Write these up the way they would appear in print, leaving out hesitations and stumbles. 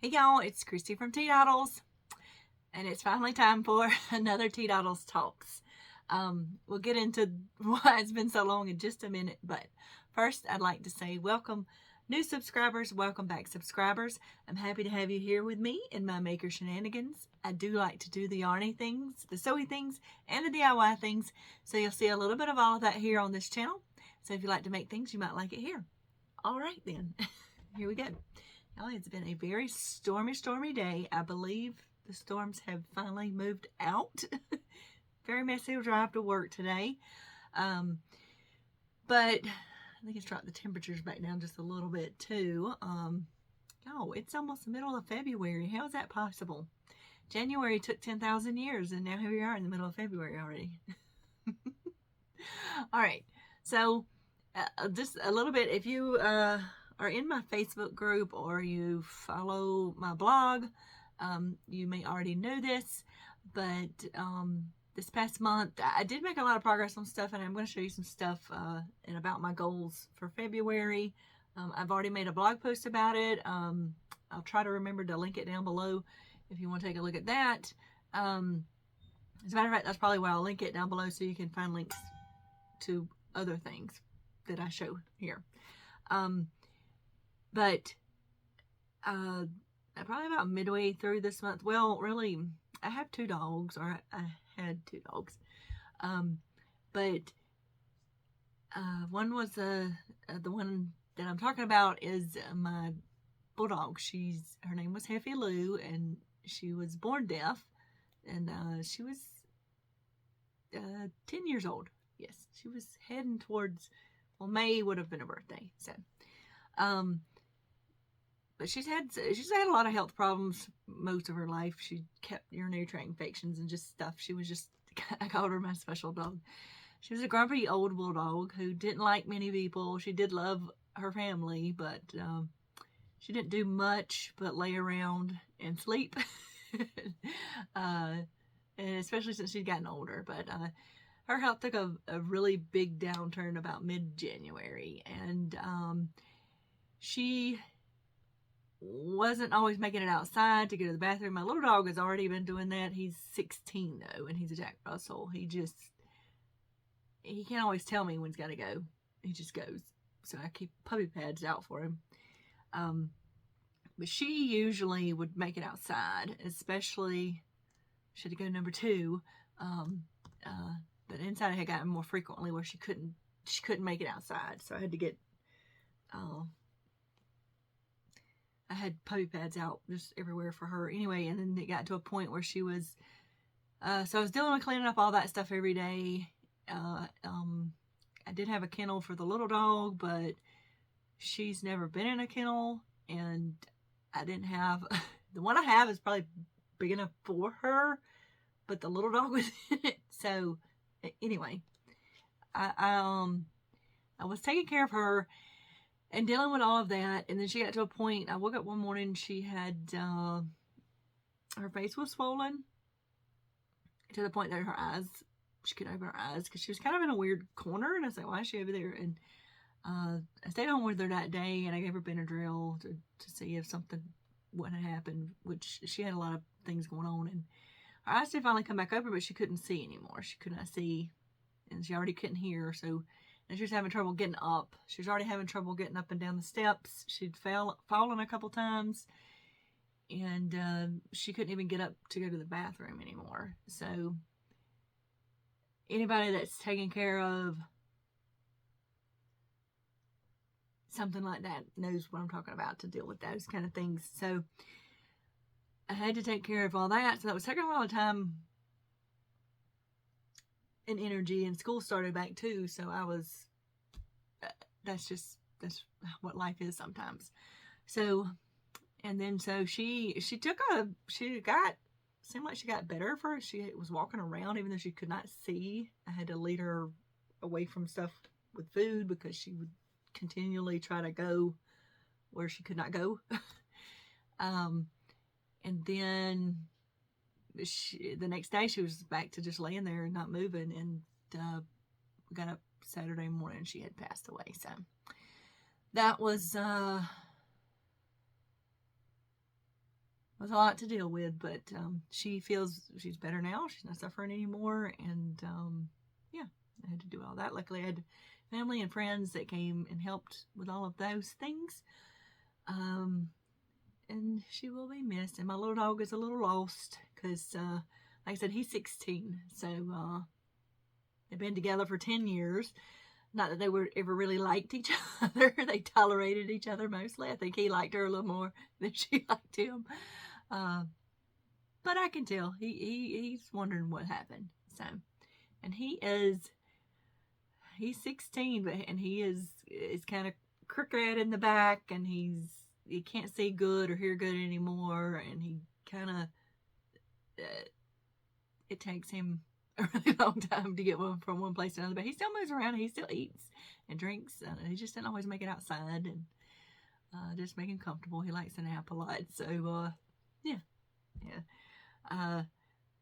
Hey y'all, it's Christy from Teadoddles, and it's finally time for another Teadoddles Talks. We'll get into why it's been so long in just a minute, but first I'd like to say welcome new subscribers, welcome back subscribers. I'm happy to have you here with me in my maker shenanigans. I do like to do the yarny things, the sewy things, and the DIY things, so you'll see a little bit of all of that here on this channel. So if you like to make things, you might like it here. All right then, here we go. It's been a very stormy day. I believe the storms have finally moved out. Very messy drive to work today. But I think it's dropped the temperatures back down just a little bit too. It's almost the middle of February. How is that possible? January took 10,000 years and now here we are in the middle of February already. All right. So just a little bit, if you are in my Facebook group or you follow my blog, you may already know this, but this past month I did make a lot of progress on stuff, and I'm going to show you some stuff and about my goals for February. I've already made a blog post about it. I'll try to remember to link it down below if you want to take a look at that. As a matter of fact, that's probably where I'll link it down below so you can find links to other things that I show here. But probably about midway through this month, well, really, I have two dogs, or I had two dogs. But one was the one that I'm talking about is my bulldog. Her name was Heffy Lou, and she was born deaf, and she was 10 years old. Yes, she was heading towards, well, May would have been her birthday, so. But she's had a lot of health problems most of her life. She kept urinary tract infections and just stuff. She was just, I called her my special dog. She was a grumpy old bulldog who didn't like many people. She did love her family, but she didn't do much but lay around and sleep. And especially since she'd gotten older. But her health took a really big downturn about mid-January. And she wasn't always making it outside to go to the bathroom. My little dog has already been doing that. He's 16 though, and he's a Jack Russell. He can't always tell me when he's got to go. He just goes. So I keep puppy pads out for him. But she usually would make it outside, especially she had to go number 2. But inside I had gotten more frequently where she couldn't make it outside. So I had to get I had puppy pads out just everywhere for her anyway, and then it got to a point where she was, so I was dealing with cleaning up all that stuff every day. I did have a kennel for the little dog, but she's never been in a kennel, and I didn't have, the one I have is probably big enough for her, but the little dog was in it. So anyway, I was taking care of her and dealing with all of that, and then she got to a point, I woke up one morning, she had, her face was swollen to the point that she couldn't open her eyes, because she was kind of in a weird corner, and I was like, why is she over there? And I stayed home with her that day, and I gave her Benadryl to see if something wouldn't happen, which she had a lot of things going on, and her eyes did finally come back open, but she couldn't see anymore. She could not see, and she already couldn't hear, so. And she was having trouble getting up. She was already having trouble getting up and down the steps. She'd fallen a couple times. And she couldn't even get up to go to the bathroom anymore. So anybody that's taking care of something like that knows what I'm talking about to deal with those kind of things. So I had to take care of all that. So that was taking a lot of time and energy, and school started back too, so I was, that's what life is sometimes. So, and then so she seemed like she got better first. She was walking around even though she could not see. I had to lead her away from stuff with food because she would continually try to go where she could not go. And then the next day she was back to just laying there and not moving, and we got up Saturday morning and she had passed away. So that was was a lot to deal with, but she feels she's better now. She's not suffering anymore, and yeah, I had to do all that. Luckily, I had family and friends that came and helped with all of those things. And she will be missed. And my little dog is a little lost because, like I said, he's 16. So they've been together for 10 years. Not that they were ever really liked each other. They tolerated each other mostly. I think he liked her a little more than she liked him. But I can tell he's wondering what happened. So, and he's 16, and he is kind of crooked in the back, and he can't see good or hear good anymore, and he kind of, it takes him a really long time to get from one place to another, but he still moves around, he still eats and drinks, and he just didn't always make it outside, and just make him comfortable. He likes to nap a lot, so yeah.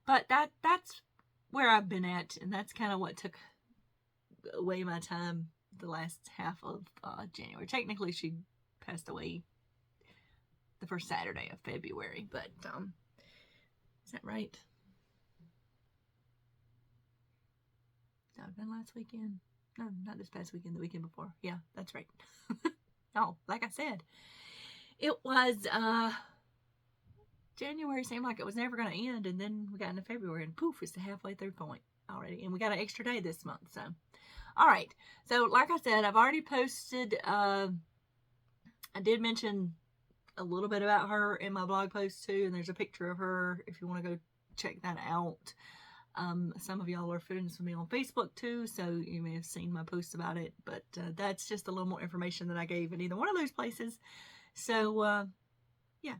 But that's where I've been at, and that's kind of what took away my time the last half of January. Technically, she passed away the first Saturday of February, but is that right? That would have been last weekend. No, not this past weekend, the weekend before. Yeah, that's right. No, like I said, it was January seemed like it was never going to end, and then we got into February, and poof, it's the halfway through point already, and we got an extra day this month. So all right, so like I said, I've already posted, I did mention a little bit about her in my blog post too, and there's a picture of her if you want to go check that out. Some of y'all are friends with me on Facebook too, so you may have seen my posts about it, but that's just a little more information that I gave in either one of those places. So yeah,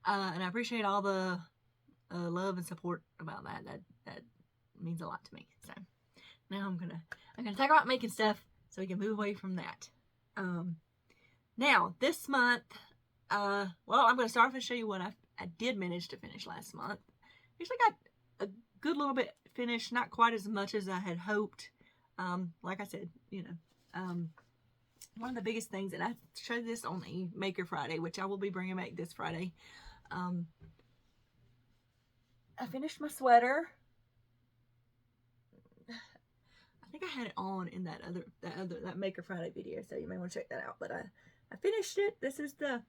and I appreciate all the love and support about that. That means a lot to me. So now I'm gonna talk about making stuff so we can move away from that. Now this month, well, I'm gonna start off and show you what I did manage to finish last month. Actually got a good little bit finished, not quite as much as I had hoped. Like I said, one of the biggest things, and I showed this on the Maker Friday, which I will be bringing back this Friday. I finished my sweater. I think I had it on in that Maker Friday video, so you may want to check that out. But I finished it. This is the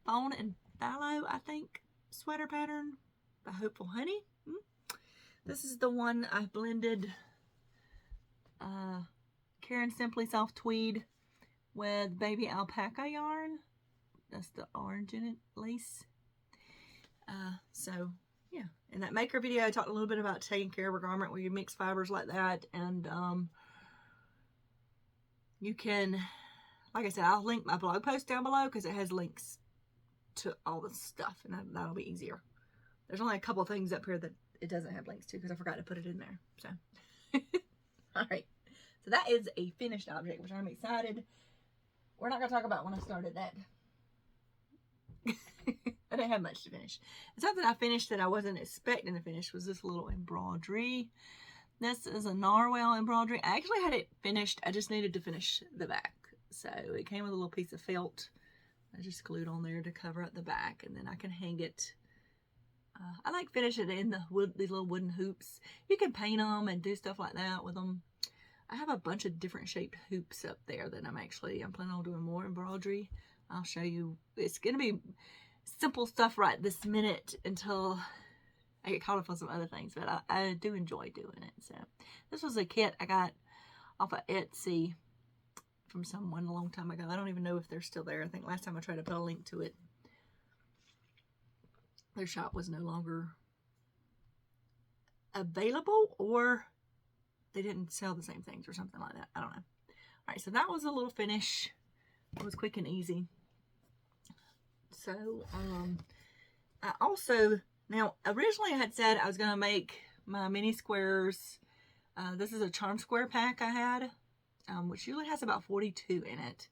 Fawn and Fallow, I think, sweater pattern by Hopeful Honey. This is the one I blended Karen Simply Soft Tweed with baby alpaca yarn. That's the orange in it, lace. So yeah, in that Maker video I talked a little bit about taking care of a garment where you mix fibers like that, and you can, like I said, I'll link my blog post down below because it has links to all the stuff, and that'll be easier. There's only a couple of things up here that it doesn't have links to because I forgot to put it in there. So all right, so that is a finished object, which I'm excited. We're not gonna talk about when I started that. I didn't have much to finish. And something I finished that I wasn't expecting to finish was this little embroidery. This is a narwhal embroidery. I actually had it finished. I just needed to finish the back. So it came with a little piece of felt. I just glued on there to cover up the back, and then I can hang it. I like finishing it in these little wooden hoops. You can paint them and do stuff like that with them. I have a bunch of different shaped hoops up there that I'm planning on doing more embroidery. I'll show you. It's going to be simple stuff right this minute until I get caught up on some other things, but I do enjoy doing it. So this was a kit I got off of Etsy from someone a long time ago. I don't even know if they're still there. I think last time I tried to put a link to it, their shop was no longer available, or they didn't sell the same things or something like that. I don't know. All right, so that was a little finish. It was quick and easy. So, I also, now originally I had said I was going to make my mini squares. This is a charm square pack I had, which usually has about 42 in it.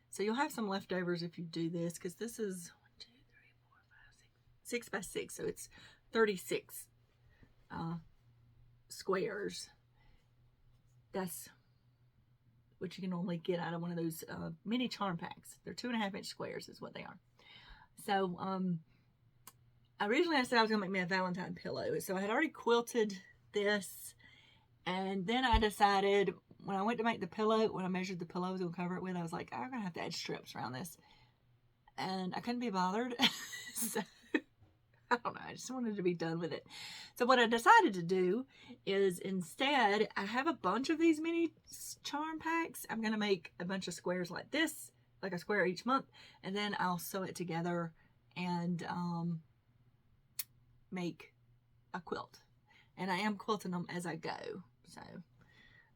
So you'll have some leftovers if you do this, because this is 6 by 6. So it's 36 squares. That's what you can normally get out of one of those mini charm packs. They're 2.5-inch squares is what they are. So originally I said I was going to make me a Valentine pillow. So I had already quilted this. And then I decided when I went to make the pillow, when I measured the pillow I was going to cover it with, I was like, I'm going to have to add strips around this. And I couldn't be bothered. So I don't know. I just wanted to be done with it. So what I decided to do is instead, I have a bunch of these mini charm packs. I'm going to make a bunch of squares like this, like a square each month. And then I'll sew it together and make a quilt. And I am quilting them as I go. So,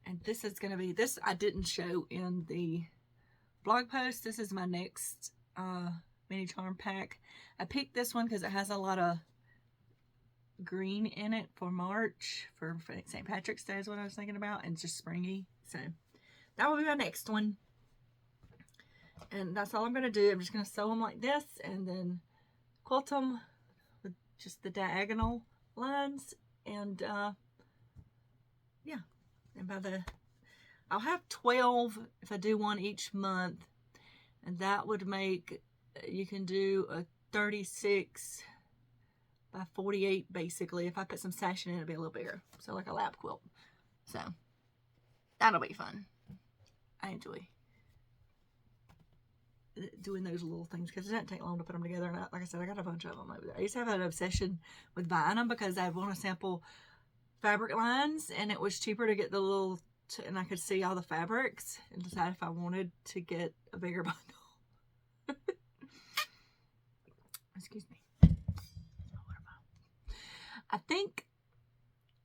and this is going to be, this I didn't show in the blog post. This is my next mini charm pack. I picked this one because it has a lot of green in it for March, for St. Patrick's Day is what I was thinking about, and just springy. So that will be my next one. And that's all I'm going to do. I'm just going to sew them like this and then quilt them with just the diagonal lines. And yeah, and I'll have 12 if I do one each month. And that would make, you can do a 36 by 48 basically. If I put some sash in it, it'll be a little bigger. So like a lap quilt. So that'll be fun. I enjoy doing those little things because it doesn't take long to put them together. And like I said, I got a bunch of them over there. I used to have an obsession with buying them because I want to sample fabric lines, and it was cheaper to get the little, and I could see all the fabrics and decide if I wanted to get a bigger bundle. Excuse me. I think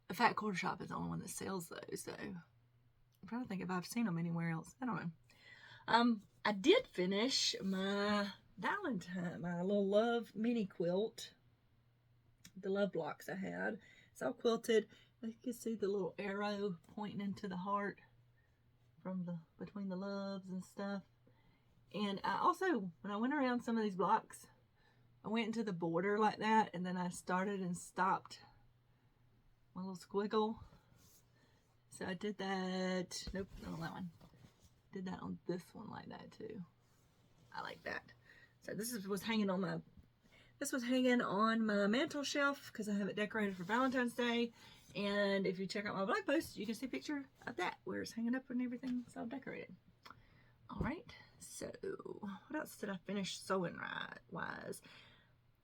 the Fat Quarter Shop is the only one that sells those, so I'm trying to think if I've seen them anywhere else. I don't know. I did finish my Valentine, my little love mini quilt. The love blocks I had. It's all quilted. You can see the little arrow pointing into the heart from between the loves and stuff. And I also, when I went around some of these blocks, I went into the border like that, and then I started and stopped my little squiggle. So I did that. Nope, not on that one. Did that on this one like that too. I like that. So this was hanging on my mantle shelf because I have it decorated for Valentine's Day. And if you check out my blog post, you can see a picture of that where it's hanging up and everything's all decorated. All right. So what else did I finish sewing wise?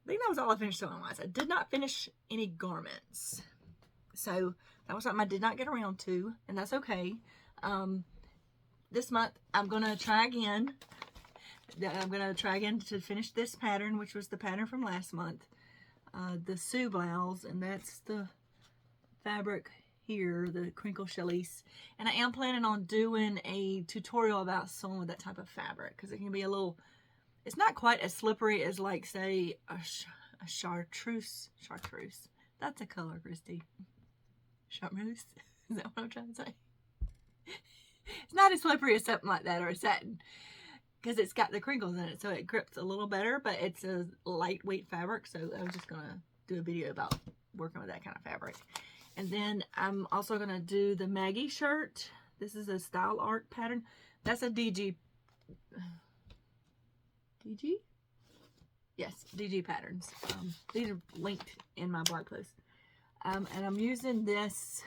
I think that was all I finished sewing wise. I did not finish any garments. So that was something I did not get around to, and that's okay. This month I'm going to try again. I'm going to try again to finish this pattern, which was the pattern from last month. The Sue blouse, and that's the fabric here, the crinkle challis. And I am planning on doing a tutorial about sewing with that type of fabric because it can be a little, it's not quite as slippery as like say a chartreuse. That's a color, Christy. Chartreuse? Is that what I'm trying to say? It's not as slippery as something like that or a satin because it's got the crinkles in it, so it grips a little better, but it's a lightweight fabric. So I was just going to do a video about working with that kind of fabric. And then I'm also going to do the Maggie shirt. This is a style art pattern. That's a DG? Yes, DG patterns. These are linked in my blog post. And I'm using this.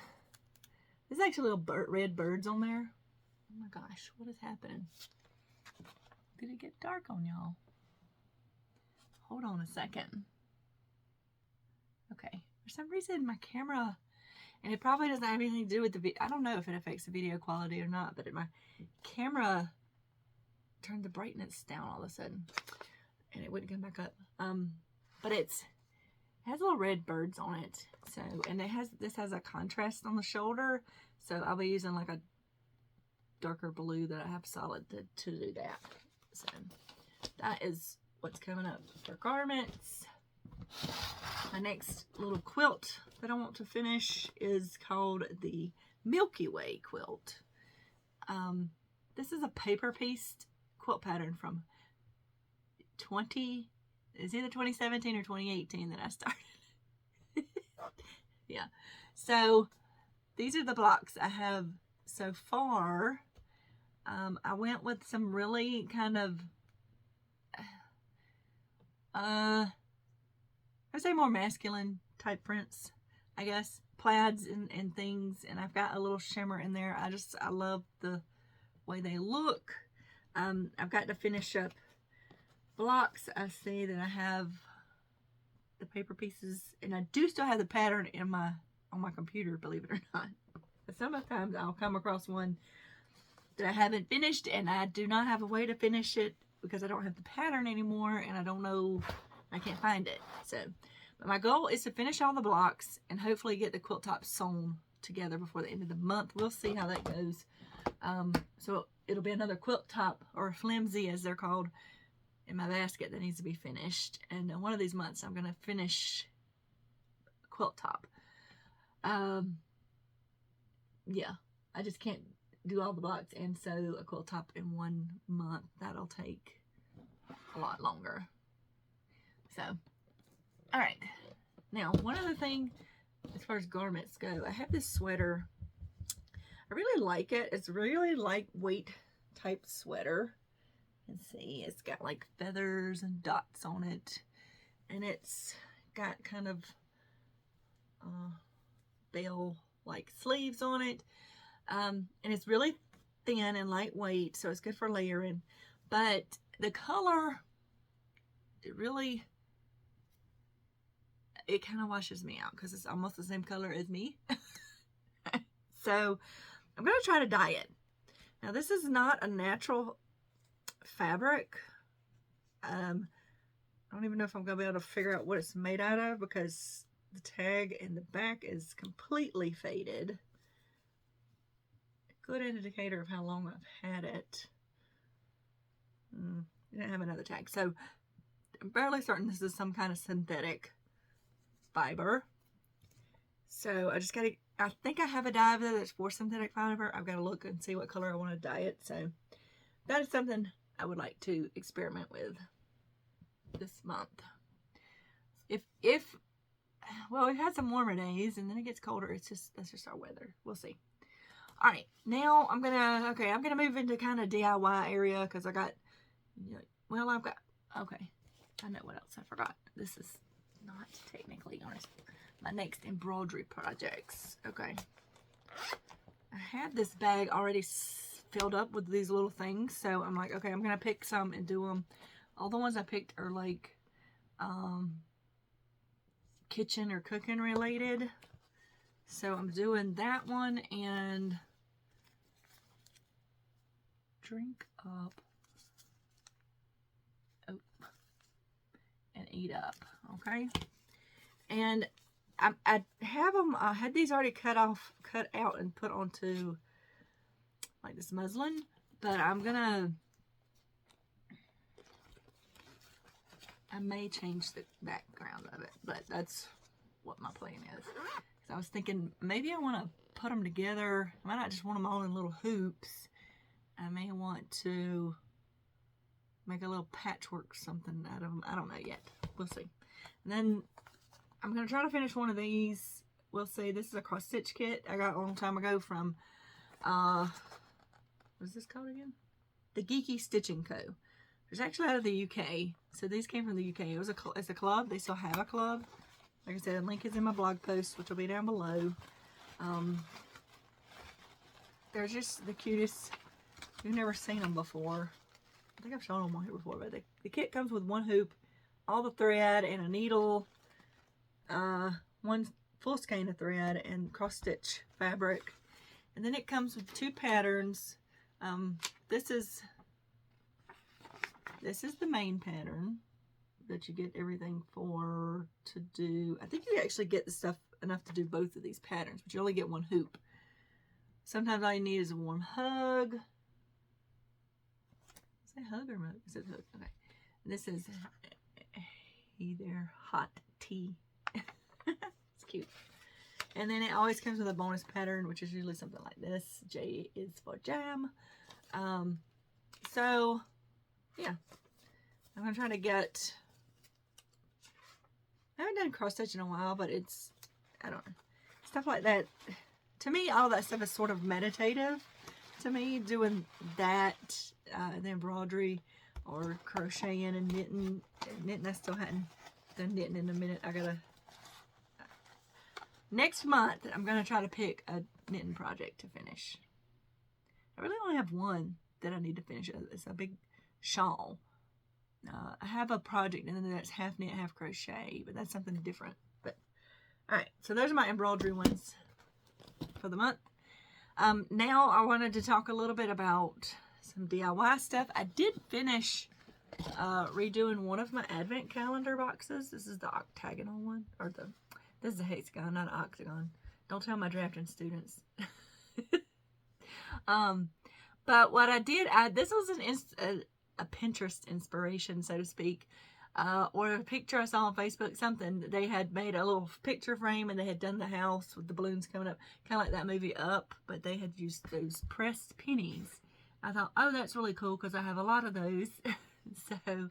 There's actually little red birds on there. Oh my gosh, what is happening? Did it get dark on y'all? Hold on a second. Okay, for some reason my camera, and it probably doesn't have anything to do with the video. I don't know if it affects the video quality or not, but my camera turned the brightness down all of a sudden, and it wouldn't come back up. But it has little red birds on it. So, and this has a contrast on the shoulder. So I'll be using like a darker blue that I have solid to do that. So that is what's coming up for garments. My next little quilt that I want to finish is called the Milky Way quilt. This is a paper piece quilt pattern from it's either 2017 or 2018 that I started. Yeah. So these are the blocks I have so far. I went with some really kind of, I I say more masculine type prints, I guess. Plaids and things. And I've got a little shimmer in there. I love the way they look. I've got to finish up blocks. I see that I have the paper pieces, and I do still have the pattern on my computer, believe it or not. But sometimes I'll come across one that I haven't finished, and I do not have a way to finish it because I don't have the pattern anymore, and I don't know, I can't find it. So, but my goal is to finish all the blocks and hopefully get the quilt top sewn together before the end of the month. We'll see how that goes. So it'll be another quilt top, or flimsy as they're called, in my basket that needs to be finished. And in one of these months I'm going to finish a quilt top. Yeah, I just can't do all the blocks and sew a quilt top in 1 month. That'll take a lot longer. So, all right. Now, one other thing as far as garments go, I have this sweater. I really like it. It's really lightweight type sweater. Let's see, it's got like feathers and dots on it, and it's got kind of bell like sleeves on it, and it's really thin and lightweight, so it's good for layering. But the color, it kind of washes me out because it's almost the same color as me. So I'm going to try to dye it. Now, this is not a natural fabric. I don't even know if I'm going to be able to figure out what it's made out of because the tag in the back is completely faded. A good indicator of how long I've had it. I didn't have another tag, so I'm fairly certain this is some kind of synthetic fiber. So I just got to, I think I have a dye there that's for synthetic fiber. I've got to look and see what color I want to dye it. So that is something I would like to experiment with this month. Well, we've had some warmer days and then it gets colder. That's just our weather. We'll see. All right, now I'm gonna move into kind of DIY area because I know what else I forgot. This is not technically honest. My next embroidery projects. Okay, I had this bag already filled up with these little things, so I'm like, okay, I'm gonna pick some and do them. All the ones I picked are like kitchen or cooking related, so I'm doing that one and drink up and eat up. Okay, and I have them. I had these already cut out and put onto like this muslin, but I may change the background of it, but that's what my plan is. So I was thinking maybe I want to put them together. I might not just want them all in little hoops. I may want to make a little patchwork something out of them. I don't know yet. We'll see. And then I'm going to try to finish one of these. We'll see. This is a cross stitch kit I got a long time ago from, what is this called again? The Geeky Stitching Co. It's actually out of the UK. So these came from the UK. It's a club. They still have a club. Like I said, the link is in my blog post, which will be down below. They're just the cutest. You've never seen them before. I think I've shown them on here before, but the kit comes with one hoop, all the thread, and a needle, one full skein of thread, and cross stitch fabric. And then it comes with 2 patterns. This is the main pattern that you get everything for to do. I think you actually get the stuff enough to do both of these patterns, but you only get one hoop. Sometimes all you need is a warm hug. Say hug or mug? Is it hug? Okay. And this is Hey There Hot Tea. It's cute. And then it always comes with a bonus pattern, which is usually something like this. J is for jam. So yeah, I'm gonna try to get. I haven't done cross stitch in a while, but it's, I don't know, stuff like that. To me, all that stuff is sort of meditative. To me, doing that, the embroidery or crocheting and knitting. Knitting, I still hadn't done knitting in a minute. Next month, I'm going to try to pick a knitting project to finish. I really only have one that I need to finish. It's a big shawl. I have a project and then that's half knit, half crochet, but that's something different. But all right, so those are my embroidery ones for the month. Now I wanted to talk a little bit about some DIY stuff. I did finish redoing one of my advent calendar boxes. This is the octagonal one, or this is a hexagon, not an octagon. Don't tell my drafting students. But what I did, this was a Pinterest inspiration, so to speak, or a picture I saw on Facebook, something. They had made a little picture frame and they had done the house with the balloons coming up, kind of like that movie Up, but they had used those pressed pennies. I thought, oh, that's really cool because I have a lot of those. So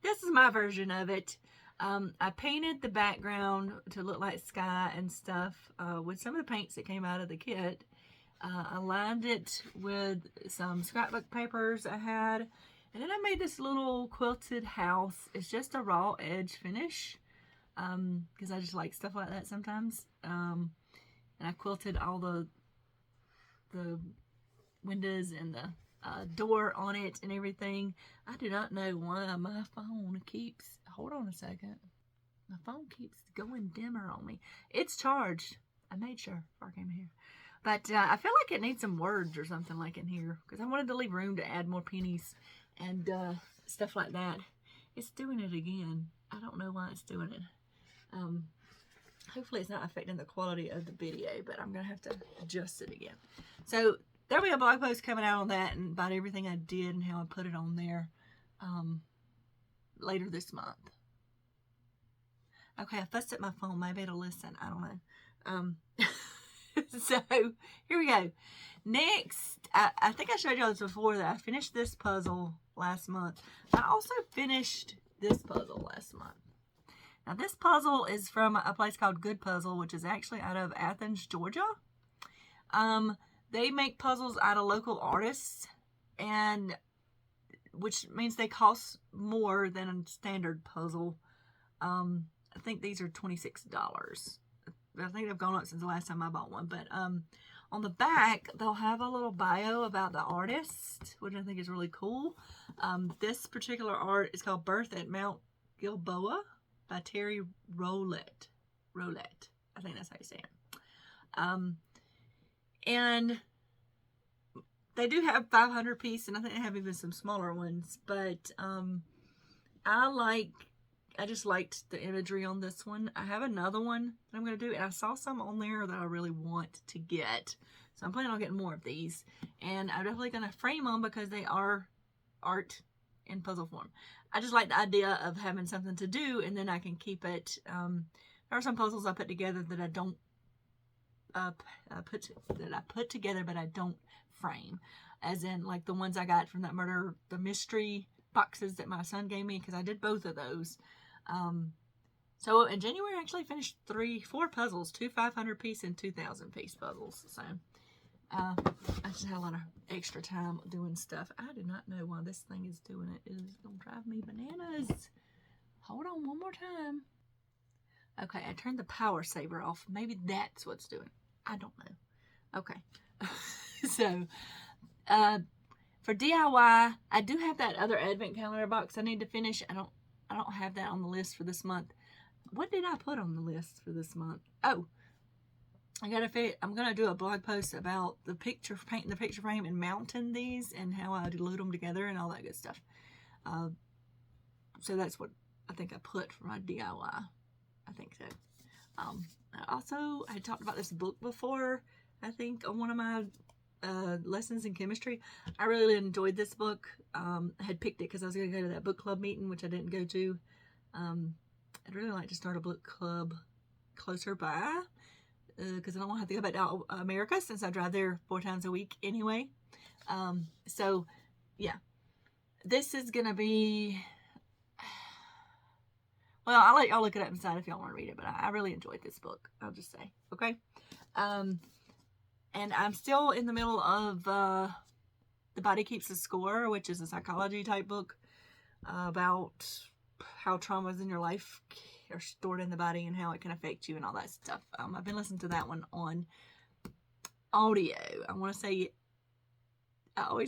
this is my version of it. I painted the background to look like sky and stuff with some of the paints that came out of the kit. I lined it with some scrapbook papers I had, and then I made this little quilted house. It's just a raw edge finish because I just like stuff like that sometimes. And I quilted all the windows and the door on it and everything. I do not know why my phone keeps, hold on a second, my phone keeps going dimmer on me. It's charged. I made sure before I came here. But I feel like it needs some words or something like in here because I wanted to leave room to add more pennies and stuff like that. It's doing it again. I don't know why it's doing it. Hopefully it's not affecting the quality of the video, but I'm going to have to adjust it again. So there'll be a blog post coming out on that and about everything I did and how I put it on there later this month. Okay, I fussed at my phone. Maybe it'll listen. I don't know. So here we go. Next, I think I showed y'all this before that I finished this puzzle last month. I also finished this puzzle last month. Now this puzzle is from a place called Good Puzzle, which is actually out of Athens, Georgia. They make puzzles out of local artists, and which means they cost more than a standard puzzle. I think these are $26. I think they've gone up since the last time I bought one. But on the back, they'll have a little bio about the artist, which I think is really cool. This particular art is called Birth at Mount Gilboa by Terry Roulette. I think that's how you say it. And they do have 500 piece, and I think they have even some smaller ones. But I just liked the imagery on this one. I have another one that I'm going to do, and I saw some on there that I really want to get. So I'm planning on getting more of these. And I'm definitely going to frame them because they are art in puzzle form. I just like the idea of having something to do, and then I can keep it. There are some puzzles I put together that I don't put together, but I don't frame. As in, like the ones I got from that the mystery boxes that my son gave me, because I did both of those. So in January I actually finished 4 puzzles, 2 500 piece and 2,000 piece puzzles. So I just had a lot of extra time doing stuff. I do not know why this thing is doing it. It is gonna drive me bananas. Hold on one more time. Okay, I turned the power saver off. Maybe that's what's doing it. I don't know. Okay. So for DIY, I do have that other advent calendar box I need to finish. I don't have that on the list for this month. What did I put on the list for this month? Oh, I'm gonna do a blog post about painting the picture frame and mounting these and how I glued them together and all that good stuff. So that's what I think I put for my DIY. I think so. I had talked about this book before, I think, on one of my lessons in chemistry. I really enjoyed this book. I had picked it because I was going to go to that book club meeting, which I didn't go to. I'd really like to start a book club closer by because I don't want to have to go back to America since I drive there 4 times a week anyway. So yeah, this is going to be, well, I'll let y'all look it up inside if y'all want to read it, but I really enjoyed this book, I'll just say. Okay. And I'm still in the middle of The Body Keeps the Score, which is a psychology type book about how traumas in your life are stored in the body and how it can affect you and all that stuff. I've been listening to that one on audio. I always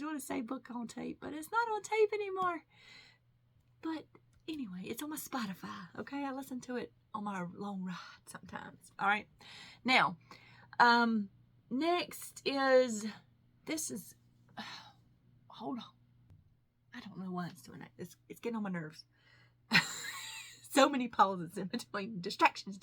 want to say book on tape, but it's not on tape anymore. But anyway, it's on my Spotify. Okay, I listen to it on my long ride sometimes. All right. Now, next is, hold on. I don't know why it's doing that. It's getting on my nerves. So many pauses in between. Distractions.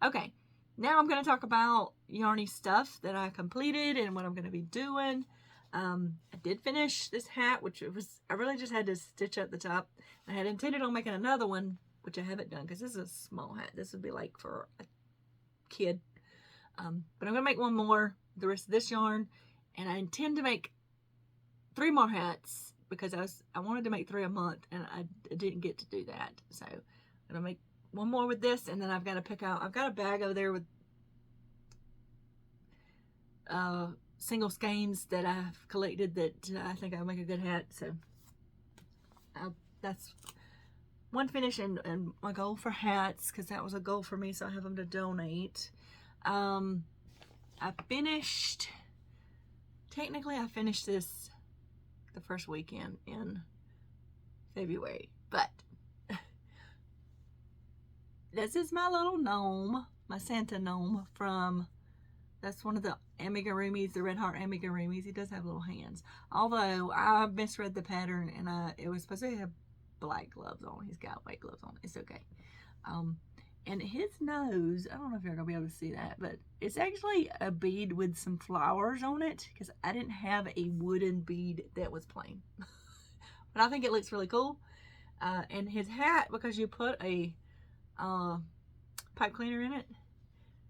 Okay. Now I'm going to talk about yarny stuff that I completed and what I'm going to be doing. I did finish this hat, which I really just had to stitch up the top. I had intended on making another one, which I haven't done because this is a small hat. This would be like for a kid. But I'm going to make one more, the rest of this yarn. And I intend to make 3 more hats because I wanted to make 3 a month and I didn't get to do that. So I'm going to make one more with this, and then I've got to pick out, I've got a bag over there with single skeins that I've collected that I think I'll make a good hat. So that's one finish and my goal for hats, because that was a goal for me, so I have them to donate. Technically I finished this the first weekend in February, but this is my little gnome, my Santa gnome that's one of the amigurumis, the Red Heart amigurumis. He does have little hands. Although I misread the pattern and it was supposed to have black gloves on. He's got white gloves on. It's okay. And his nose, I don't know if you're going to be able to see that, but it's actually a bead with some flowers on it because I didn't have a wooden bead that was plain. But I think it looks really cool. And his hat, because you put a pipe cleaner in it,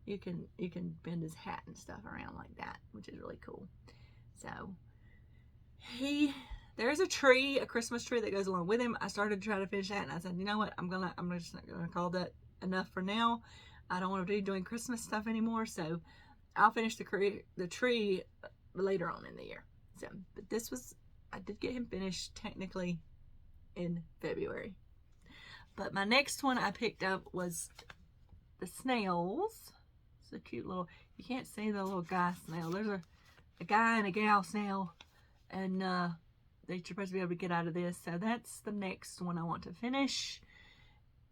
you can bend his hat and stuff around like that, which is really cool. So there's a Christmas tree that goes along with him. I started to try to finish that, and I said, you know what, I'm just not gonna call that enough for now. I don't want to be doing Christmas stuff anymore, so I'll finish the tree later on in the year. So, but I did get him finished technically in February. But my next one I picked up was the snails. It's a cute little, you can't see the little guy snail. There's a guy and a gal snail, and they're supposed to be able to get out of this. So that's the next one I want to finish.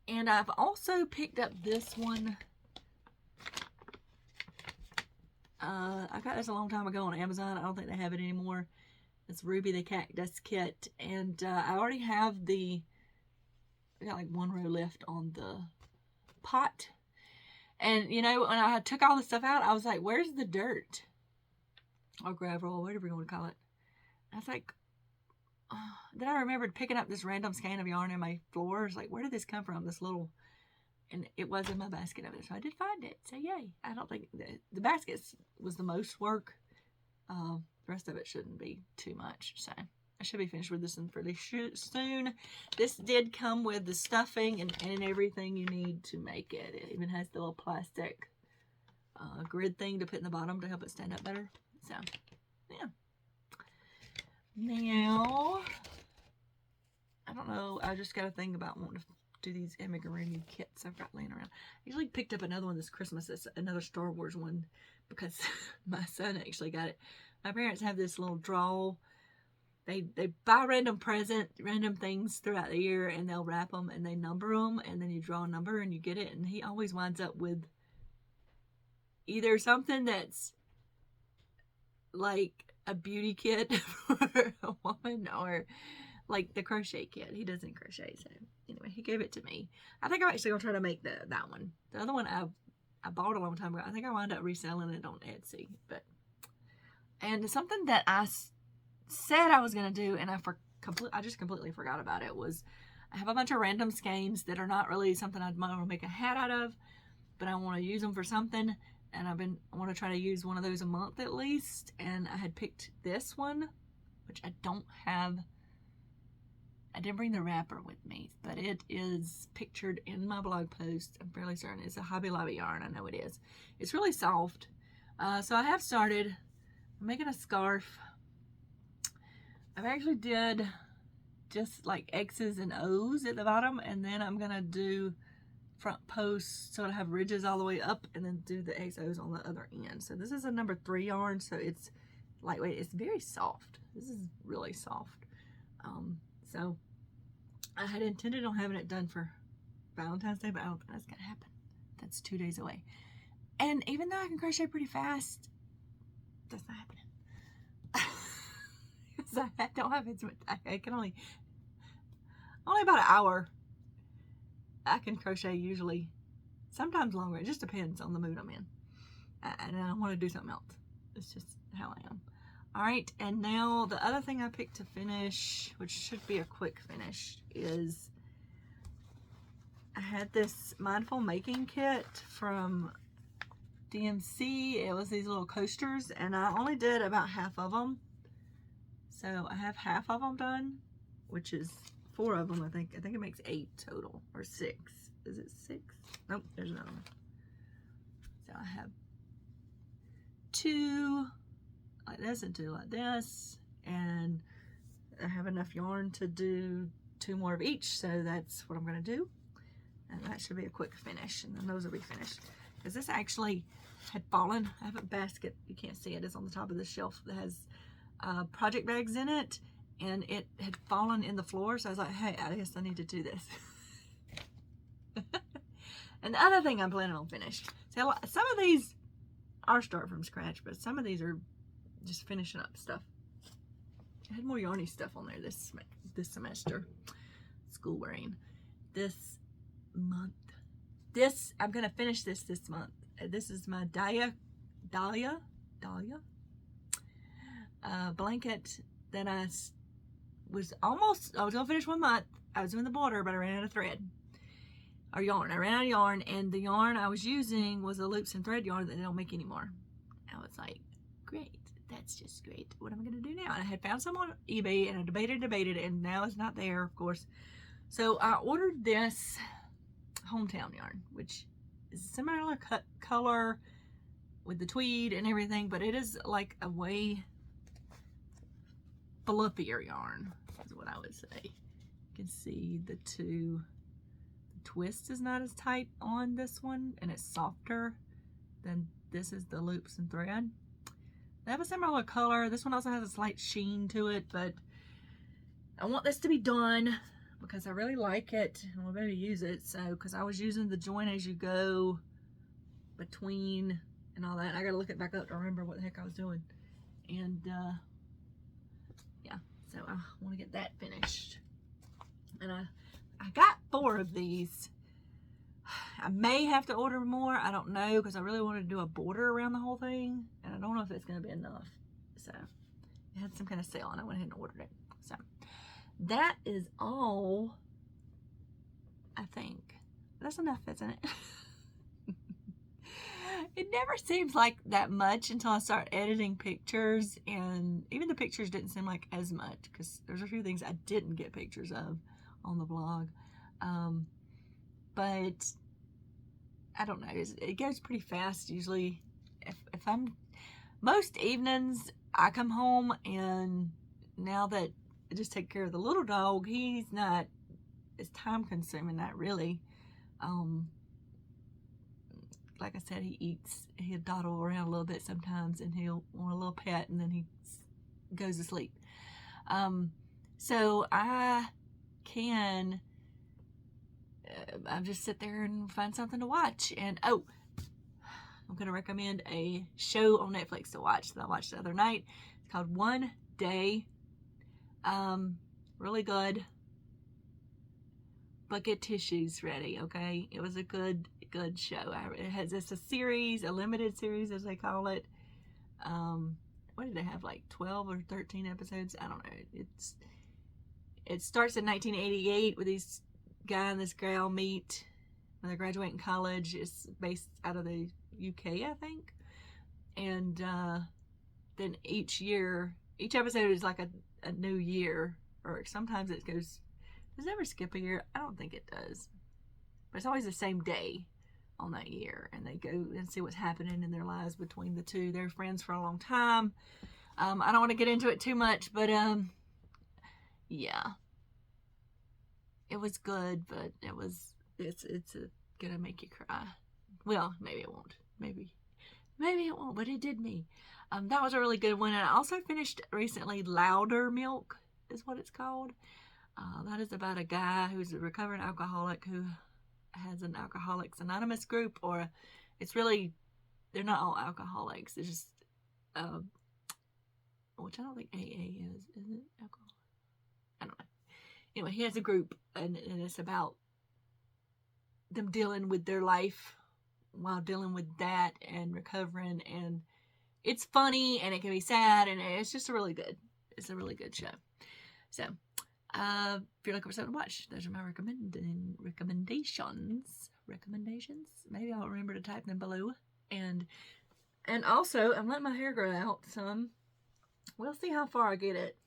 And I've also picked up this one. I got this a long time ago on Amazon. I don't think they have it anymore. It's Ruby the Cactus Kit. And I already have I got like 1 row left on the pot. And, you know, when I took all the stuff out, I was like, where's the dirt? Or gravel, or whatever you want to call it. I was like, then I remembered picking up this random skein of yarn in my floors. Like, where did this come from? This little, and it was in my basket over there. So I did find it. So yay. I don't think the basket was the most work. The rest of it shouldn't be too much. So I should be finished with this one pretty soon. This did come with the stuffing and everything you need to make it. It even has the little plastic grid thing to put in the bottom to help it stand up better. So, yeah. Now, I don't know. I just got a thing about wanting to do these amigurumi kits I've got laying around. I usually picked up another one this Christmas. It's another Star Wars one because my son actually got it. My parents have this little draw. They buy random things throughout the year, and they'll wrap them and they number them, and then you draw a number and you get it. And he always winds up with either something that's like a beauty kit for a woman, or like the crochet kit. He doesn't crochet, so anyway, he gave it to me. I think I'm actually gonna try to make that one. The other one I bought a long time ago. I think I wound up reselling it on Etsy. And something that I said I was gonna do, and I just completely forgot about it, was I have a bunch of random skeins that are not really something I'd want to make a hat out of, but I want to use them for something. And I want to try to use one of those a month at least. And I had picked this one, which I don't have. I didn't bring the wrapper with me, but it is pictured in my blog post. I'm fairly certain it's a Hobby Lobby yarn. I know it is. It's really soft. So I have started making a scarf. I've actually did just like X's and O's at the bottom, and then I'm going to do front posts so it'll have ridges all the way up, and then do the XOs on the other end. So this is a number 3 yarn, so it's lightweight. It's very soft. This is really soft. So I had intended on having it done for Valentine's Day, but I don't think that's gonna happen. That's 2 days away. And even though I can crochet pretty fast, that's not happening. Because I don't have as much. I can only about an hour. I can crochet usually, sometimes longer. It just depends on the mood I'm in. And I want to do something else. It's just how I am. All right, and now the other thing I picked to finish, which should be a quick finish, is I had this mindful making kit from DMC. It was these little coasters, and I only did about half of them. So I have half of them done, which is 4 of them, I think. I think it makes 8 total, or 6. Is it 6? Nope, there's another one. So I have 2 like this and 2 like this, and I have enough yarn to do 2 more of each, so that's what I'm going to do, and that should be a quick finish, and then those will be finished. Because this actually had fallen. I have a basket, you can't see it, it's on the top of the shelf that has project bags in it, and it had fallen in the floor, so I was like, hey, I guess I need to do this. And the other thing I'm planning on finishing, so some of these are start from scratch, but some of these are just finishing up stuff. I had more yarny stuff on there this semester. School wearing. This month. I'm going to finish this month. This is my Dahlia blanket that I was going to finish 1 month. I was doing the border, but I ran out of thread. Or yarn. I ran out of yarn, and the yarn I was using was a loops and thread yarn that they don't make anymore. I was like, great. That's just great. What am I going to do now? And I had found some on eBay, and I debated, and now it's not there, of course. So I ordered this hometown yarn, which is a similar color with the tweed and everything, but it is like a way fluffier yarn, is what I would say. You can see the two. The twist is not as tight on this one, and it's softer than this is the loops and thread. They have a similar color. This one also has a slight sheen to it, but I want this to be done because I really like it and we'll maybe use it. So, because I was using the join as you go between and all that. I got to look it back up to remember what the heck I was doing. And yeah, so I want to get that finished. And I got 4 of these. I may have to order more. I don't know, because I really wanted to do a border around the whole thing, and I don't know if it's going to be enough. So it had some kind of sale, and I went ahead and ordered it. So that is all, I think. That's enough, isn't it? It never seems like that much until I start editing pictures, and even the pictures didn't seem like as much, because there's a few things I didn't get pictures of on the blog. But I don't know, it goes pretty fast usually. If I'm, most evenings I come home, and now that I just take care of the little dog, he's not, it's time consuming, not really. Like I said, he'll dawdle around a little bit sometimes, and he'll want a little pet, and then he goes to sleep. So I can just sit there and find something to watch. And oh, I'm going to recommend a show on Netflix to watch that I watched the other night. It's called One Day. Really good. But get tissues ready, okay? It was a good show. It's a series, a limited series as they call it. What did they have, like 12 or 13 episodes? I don't know. It starts in 1988 with these guy and this gal meet when they're graduating college. It's based out of the UK, I think. And then each episode is like a new year, or sometimes it goes, does it ever skip a year? I don't think it does. But it's always the same day on that year, and they go and see what's happening in their lives between the two. They're friends for a long time. I don't want to get into it too much, but yeah. It was good, but it's a gonna make you cry. Well, maybe it won't. Maybe it won't, but it did me. That was a really good one. And I also finished recently Louder Milk is what it's called. That is about a guy who's a recovering alcoholic who has an Alcoholics Anonymous group, or it's really, they're not all alcoholics. It's just, which I don't think AA is it alcohol? I don't know. Anyway, he has a group, and it's about them dealing with their life while dealing with that and recovering, and it's funny and it can be sad, and it's just a really good show. So if you're looking for something to watch, those are my recommendations. Maybe I'll remember to type them below. And also, I'm letting my hair grow out some. We'll see how far I get it.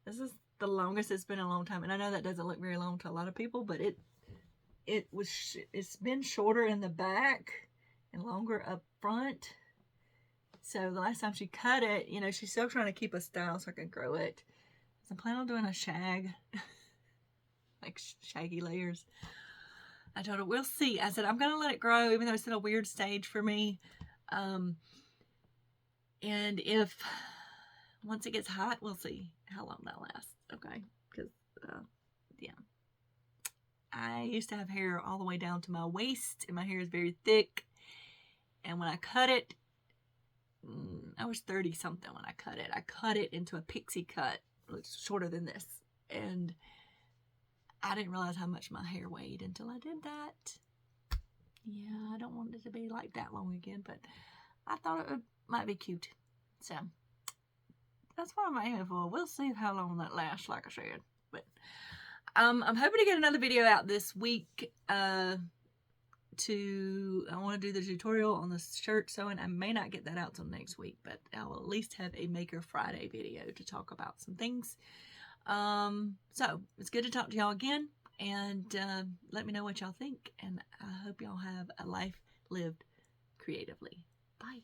This is the longest it's been in a long time, and I know that doesn't look very long to a lot of people, but it's been shorter in the back and longer up front. So the last time she cut it, she's still trying to keep a style so I can grow it. So I'm planning on doing a shag, like shaggy layers. I told her, we'll see. I said, I'm going to let it grow, even though it's at a weird stage for me. And if, once it gets hot, we'll see how long that lasts. Okay. Because, yeah. I used to have hair all the way down to my waist, and my hair is very thick. And when I cut it, I was 30 something when I cut it. I cut it into a pixie cut. It's shorter than this. And I didn't realize how much my hair weighed until I did that. Yeah, I don't want it to be like that long again, but I thought it might be cute. So that's what I'm aiming for. We'll see how long that lasts, like I said. But I'm hoping to get another video out this week. I want to do the tutorial on the shirt sewing. I may not get that out till next week, but I will at least have a Maker Friday video to talk about some things. So it's good to talk to y'all again, and let me know what y'all think, and I hope y'all have a life lived creatively. Bye.